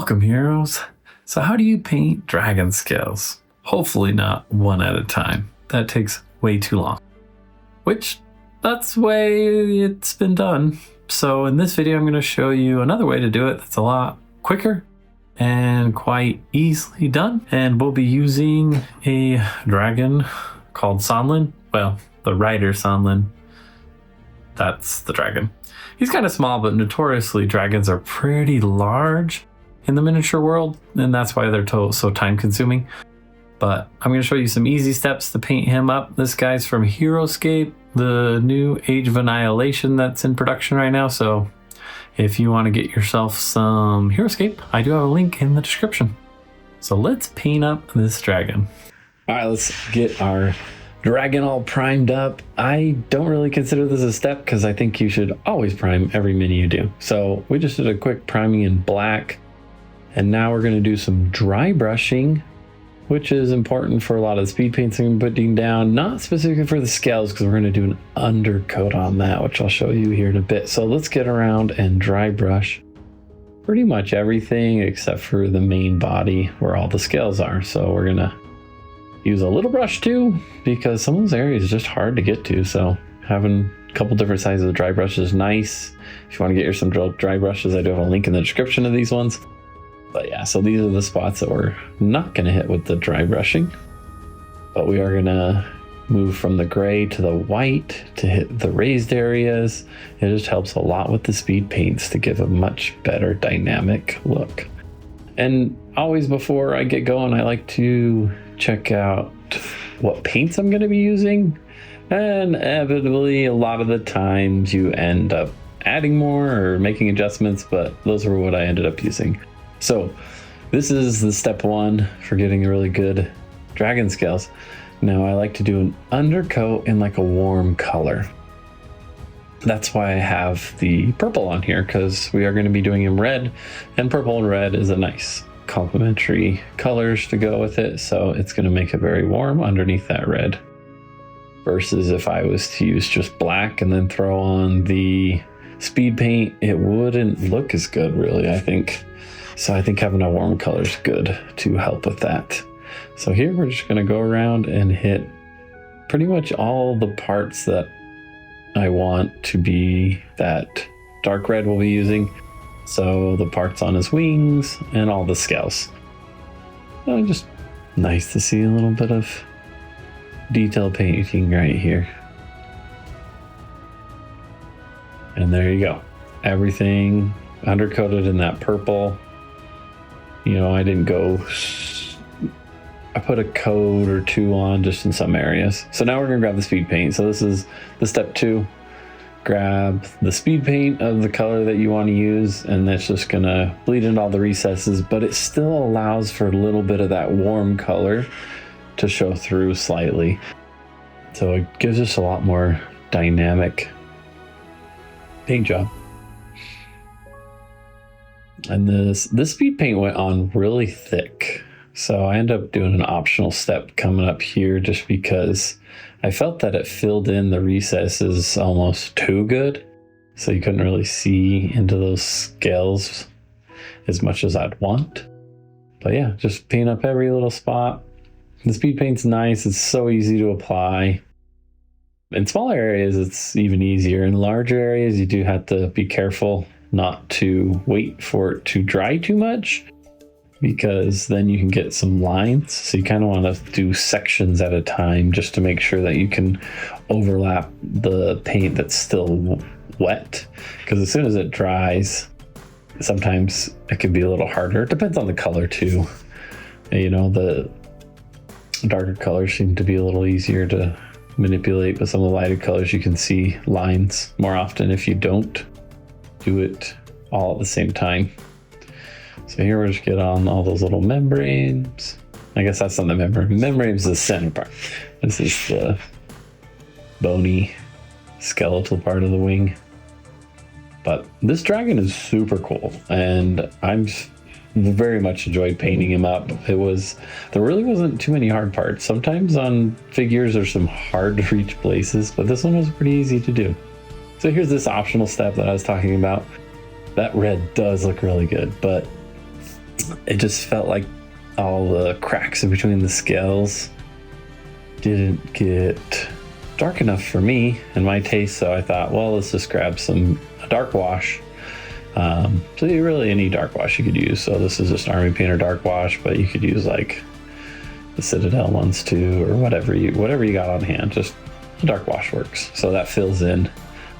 Welcome, heroes. So how do you paint dragon scales? Hopefully not one at a time. That takes way too long. That's the way it's been done. So in this video, I'm going to show you another way to do it that's a lot quicker and quite easily done. And we'll be using a dragon called Solon. Well, the rider Solon. That's the dragon. He's kind of small, but notoriously dragons are pretty large in the miniature world, and that's why they're so time consuming. But I'm going to show you some easy steps to paint him up. This guy's from Heroscape, the new Age of Annihilation that's in production right now. So if you want to get yourself some Heroscape, I do have a link in the description. So let's paint up this dragon. All right, let's get our dragon all primed up. I don't really consider this a step because I think you should always prime every mini you do. So we just did a quick priming in black. And now we're going to do some dry brushing, which is important for a lot of the speed paints I'm putting down, not specifically for the scales, because we're going to do an undercoat on that, which I'll show you here in a bit. So let's get around and dry brush pretty much everything except for the main body where all the scales are. So we're going to use a little brush too, because some of those areas are just hard to get to. So having a couple different sizes of dry brushes is nice. If you want to get some dry brushes, I do have a link in the description of these ones. But yeah, so these are the spots that we're not going to hit with the dry brushing, but we are going to move from the gray to the white to hit the raised areas. It just helps a lot with the speed paints to give a much better dynamic look. And always before I get going, I like to check out what paints I'm going to be using. And inevitably, a lot of the times you end up adding more or making adjustments, but those are what I ended up using. So this is the step one for getting really good dragon scales. Now I like to do an undercoat in like a warm color. That's why I have the purple on here, because we are going to be doing him red, and purple and red is a nice complementary colors to go with it. So it's going to make it very warm underneath that red, versus if I was to use just black and then throw on the speed paint, it wouldn't look as good really, I think. So I think having a warm color is good to help with that. So here we're just going to go around and hit pretty much all the parts that I want to be that dark red we'll be using. So the parts on his wings and all the scales. So just nice to see a little bit of detail painting right here. And there you go. Everything undercoated in that purple. You know, I didn't go, I put a coat or two on just in some areas. So now we're gonna grab the speed paint. So this is the step two. Grab the speed paint of the color that you want to use, and that's just gonna bleed into all the recesses, but it still allows for a little bit of that warm color to show through slightly. So it gives us a lot more dynamic paint job. And this speed paint went on really thick. So I ended up doing an optional step coming up here just because I felt that it filled in the recesses almost too good. So you couldn't really see into those scales as much as I'd want. But yeah, just paint up every little spot. The speed paint's nice. It's so easy to apply. In smaller areas, it's even easier. In larger areas, you do have to be careful not to wait for it to dry too much, because then you can get some lines. So you kind of want to do sections at a time just to make sure that you can overlap the paint that's still wet, because as soon as it dries, sometimes it can be a little harder. It depends on the color too. You know, the darker colors seem to be a little easier to manipulate, but some of the lighter colors you can see lines more often if you don't do it all at the same time. So here we're just get on all those little membranes. I guess that's not the membrane. Membrane is the center part. This is the bony skeletal part of the wing. But this dragon is super cool, and I'm very much enjoyed painting him up. There really wasn't too many hard parts. Sometimes on figures there's some hard to reach places, but this one was pretty easy to do. So here's this optional step that I was talking about. That red does look really good, but it just felt like all the cracks in between the scales didn't get dark enough for me and my taste. So I thought, well, let's just grab a dark wash. So really any dark wash you could use. So this is just Army Painter dark wash, but you could use like the Citadel ones too, or whatever you got on hand. Just a dark wash works. So that fills in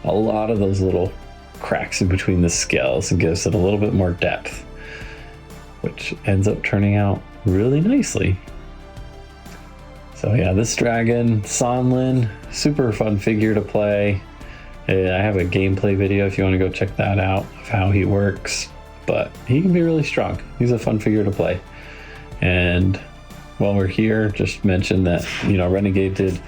a lot of those little cracks in between the scales and gives it a little bit more depth, which ends up turning out really nicely. So yeah, this dragon, Solon, super fun figure to play. I have a gameplay video if you want to go check that out of how he works, but he can be really strong. He's a fun figure to play. And while we're here, just mention that, Renegade did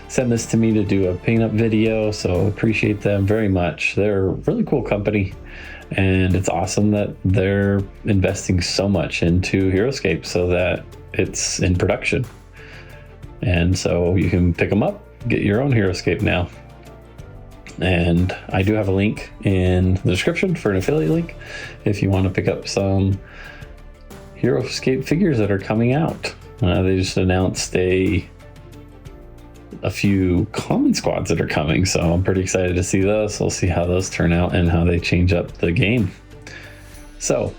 send this to me to do a paint up video, so appreciate them very much. They're a really cool company, and it's awesome that they're investing so much into Heroscape so that it's in production. And so you can pick them up, get your own Heroscape now. And I do have a link in the description for an affiliate link if you want to pick up some Heroscape figures that are coming out. They just announced a few common squads that are coming, so I'm pretty excited to see those. We'll see how those turn out and how they change up the game. So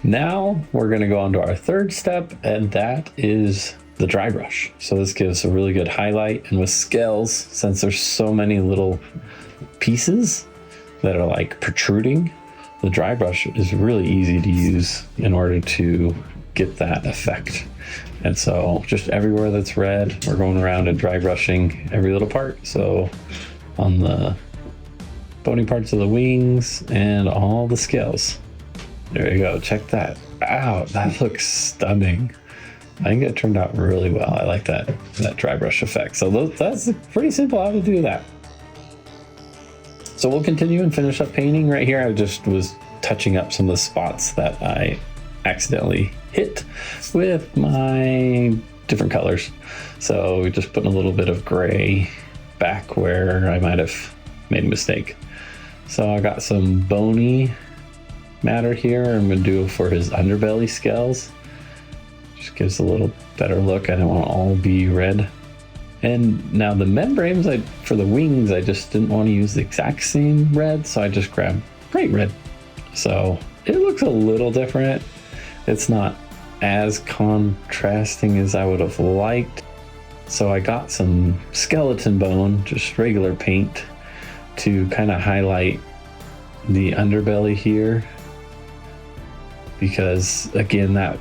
now we're going to go on to our third step, and that is the dry brush. So this gives a really good highlight, and with scales, since there's so many little pieces that are like protruding, the dry brush is really easy to use in order to get that effect. And so just everywhere that's red, we're going around and dry brushing every little part. So on the bony parts of the wings and all the scales. There you go, check that out. That looks stunning. I think it turned out really well. I like that dry brush effect. So that's pretty simple how to do that. So we'll continue and finish up painting right here. I just was touching up some of the spots that I accidentally hit with my different colors. So we're just putting a little bit of gray back where I might have made a mistake. So I got some bony matter here. I'm going to do it for his underbelly scales. Just gives a little better look. I don't want to all be red. And now the membranes, for the wings, I just didn't want to use the exact same red, so I just grabbed bright red. So it looks a little different. It's not as contrasting as I would have liked. So I got some skeleton bone, just regular paint, to kind of highlight the underbelly here. Because again, that,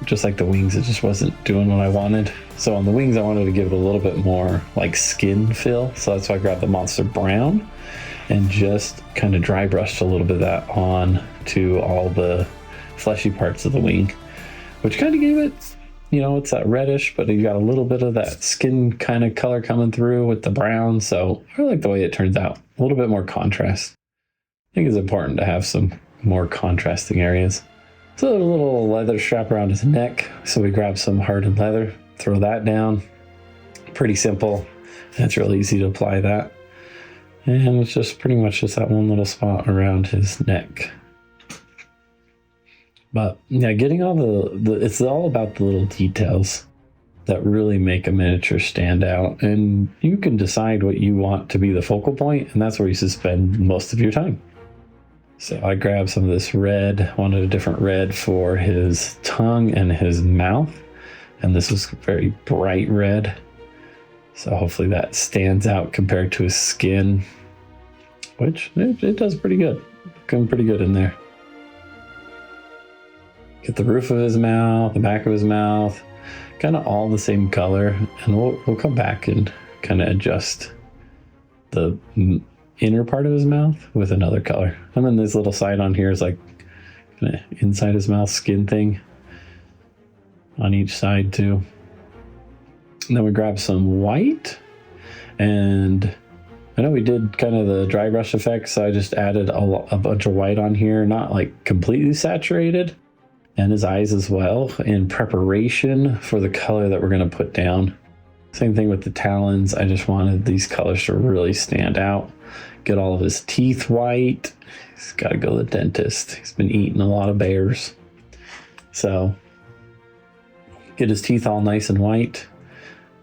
just like the wings, it just wasn't doing what I wanted. So on the wings, I wanted to give it a little bit more like skin feel. So that's why I grabbed the Monster Brown and just kind of dry brushed a little bit of that on to all the fleshy parts of the wing, which kind of gave it, it's that reddish, but you got a little bit of that skin kind of color coming through with the brown. So I like the way it turns out. A little bit more contrast. I think it's important to have some more contrasting areas. So there's a little leather strap around his neck. So we grab some hardened leather, throw that down. Pretty simple. And it's really easy to apply that. And it's just pretty much just that one little spot around his neck. But yeah, getting all it's all about the little details that really make a miniature stand out. And you can decide what you want to be the focal point, and that's where you should spend most of your time. So I grabbed some of this red, wanted a different red for his tongue and his mouth. And this was very bright red. So hopefully that stands out compared to his skin, which it does pretty good. Looking pretty good in there. Get the roof of his mouth, the back of his mouth, kind of all the same color. And we'll come back and kind of adjust the inner part of his mouth with another color. And then this little side on here is like kind of inside his mouth skin thing on each side too. And then we grab some white, and I know we did kind of the dry brush effect, so I just added a bunch of white on here, not like completely saturated, and his eyes as well, in preparation for the color that we're going to put down. Same thing with the talons. I just wanted these colors to really stand out. Get all of his teeth white. He's got to go to the dentist. He's been eating a lot of bears. So get his teeth all nice and white.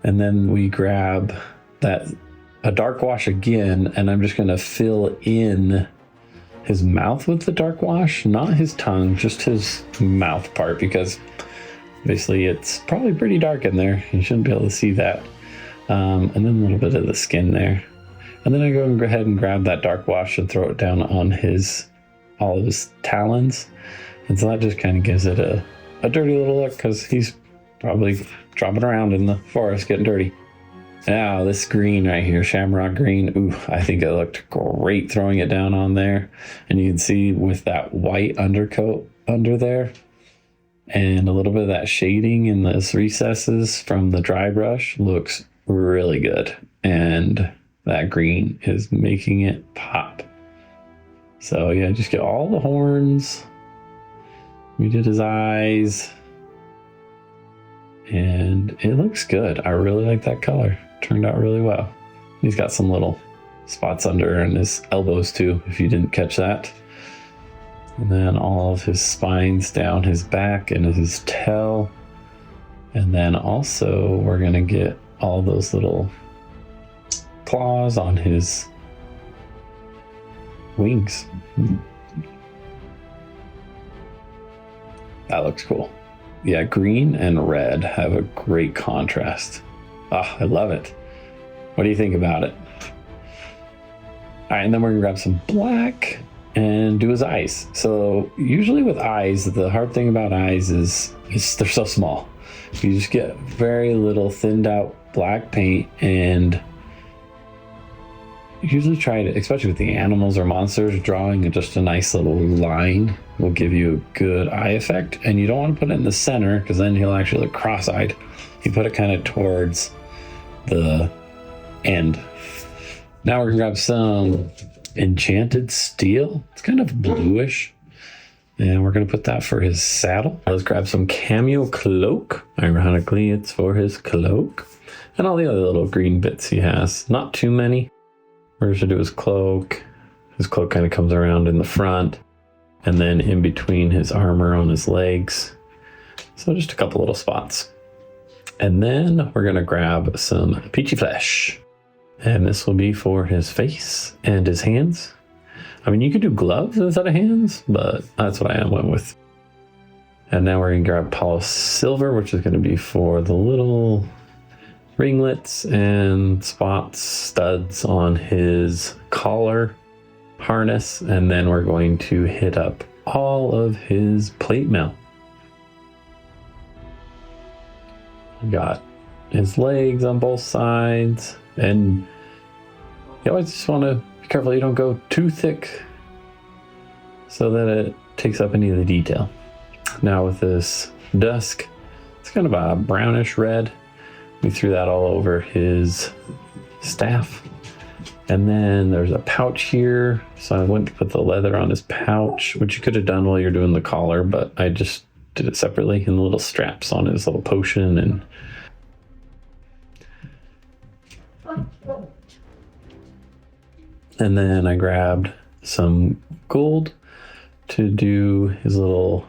And then we grab a dark wash again, and I'm just going to fill in his mouth with the dark wash, not his tongue, just his mouth part, because obviously it's probably pretty dark in there. You shouldn't be able to see that. And then a little bit of the skin there. And then I go ahead and grab that dark wash and throw it down on all of his talons. And so that just kind of gives it a dirty little look, because he's probably dropping around in the forest getting dirty. Now this green right here, shamrock green, ooh, I think it looked great throwing it down on there. And you can see with that white undercoat under there and a little bit of that shading in those recesses from the dry brush looks really good. And that green is making it pop. So yeah, just get all the horns. We did his eyes. And it looks good. I really like that color. Turned out really well. He's got some little spots under in his elbows too, if you didn't catch that. And then all of his spines down his back and his tail. And then also we're going to get all those little claws on his wings. That looks cool. Yeah, green and red have a great contrast. Oh, I love it. What do you think about it? All right, and then we're gonna grab some black and do his eyes. So usually with eyes, the hard thing about eyes is they're so small. You just get very little thinned out black paint, and usually try to, especially with the animals or monsters, drawing just a nice little line will give you a good eye effect. And you don't want to put it in the center, because then he'll actually look cross-eyed. You put it kind of towards the end. Now we're gonna grab some enchanted steel. It's kind of bluish, and we're gonna put that for his saddle. Let's grab some cameo cloak. Ironically, it's for his cloak, and all the other little green bits he has. Not too many. We're going to do his cloak. His cloak kind of comes around in the front, and then in between his armor on his legs. So just a couple little spots. And then we're going to grab some peachy flesh. And this will be for his face and his hands. I mean, you could do gloves instead of hands, but that's what I went with. And now we're going to grab polished silver, which is going to be for the little ringlets and spots, studs on his collar harness. And then we're going to hit up all of his plate mail. We got his legs on both sides, and you always just want to be careful you don't go too thick so that it takes up any of the detail. Now with this dusk, it's kind of a brownish red. We threw that all over his staff. And then there's a pouch here. So I went to put the leather on his pouch, which you could have done while you're doing the collar, but I just did it separately, and the little straps on his little potion. And then I grabbed some gold to do his little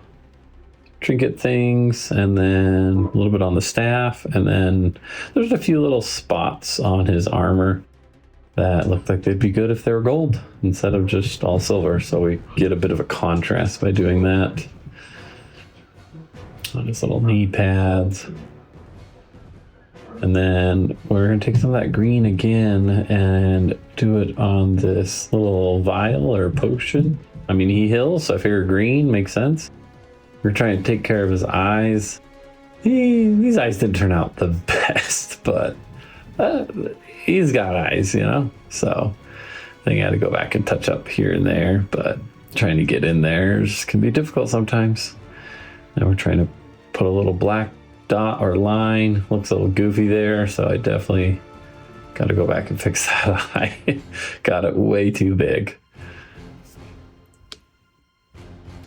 trinket things, and then a little bit on the staff, and then there's a few little spots on his armor that looked like they'd be good if they were gold instead of just all silver, so we get a bit of a contrast by doing that. On his little knee pads. And then we're going to take some of that green again and do it on this little vial or potion. I mean, he heals, so I figure green makes sense. We're trying to take care of his eyes. These eyes didn't turn out the best, but he's got eyes, you know? So I think I had to go back and touch up here and there, but trying to get in there can be difficult sometimes. Now we're trying to put a little black dot or line. Looks a little goofy there, so I definitely got to go back and fix that eye. Got it way too big.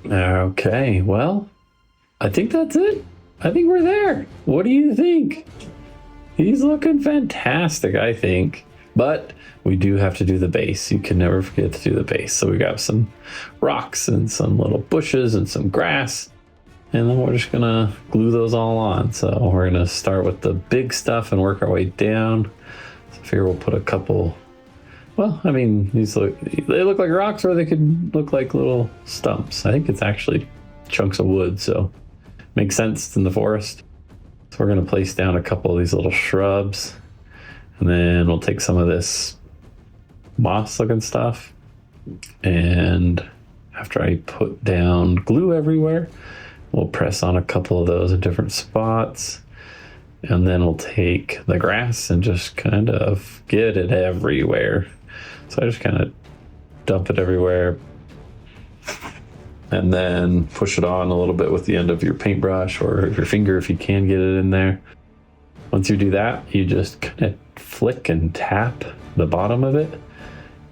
Okay, well, I think that's it. I think we're there. What do you think? He's looking fantastic, I think. But we do have to do the base. You can never forget to do the base. So we got some rocks and some little bushes and some grass. and then we're just gonna glue those all on. So we're gonna start with the big stuff and work our way down. So here we'll put a couple, well, I mean, they look like rocks, or they could look like little stumps. I think it's actually chunks of wood, so makes sense. It's in the forest. So we're gonna place down a couple of these little shrubs, and then we'll take some of this moss looking stuff, and after I put down glue everywhere, we'll press on a couple of those in different spots, and then we'll take the grass and just kind of get it everywhere. So I just kind of dump it everywhere, and then push it on a little bit with the end of your paintbrush or your finger if you can get it in there. Once you do that, you just kind of flick and tap the bottom of it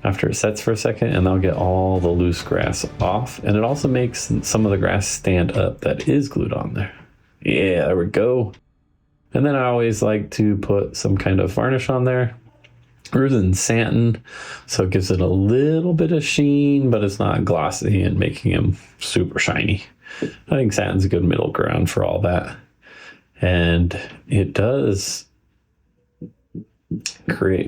after it sets for a second, and that'll get all the loose grass off. And it also makes some of the grass stand up that is glued on there. Yeah, there we go. And then I always like to put some kind of varnish on there, rather than satin, so it gives it a little bit of sheen, but it's not glossy and making them super shiny. I think satin's a good middle ground for all that. And it does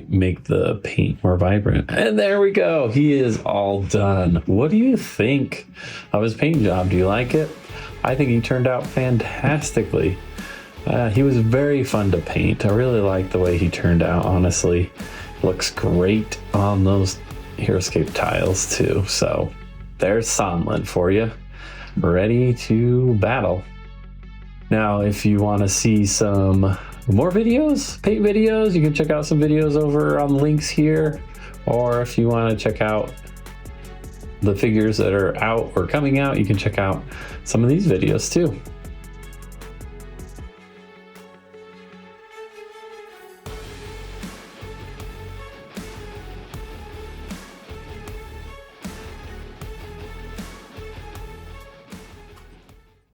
make the paint more vibrant. And there we go. He is all done. What do you think of his paint job? Do you like it? I think he turned out fantastically. He was very fun to paint. I really like the way he turned out, honestly. Looks great on those Heroscape tiles too. So there's Solon for you, ready to battle. Now, if you want to see some more videos, paint videos, you can check out some videos over on the links here. Or if you want to check out the figures that are out or coming out, you can check out some of these videos too.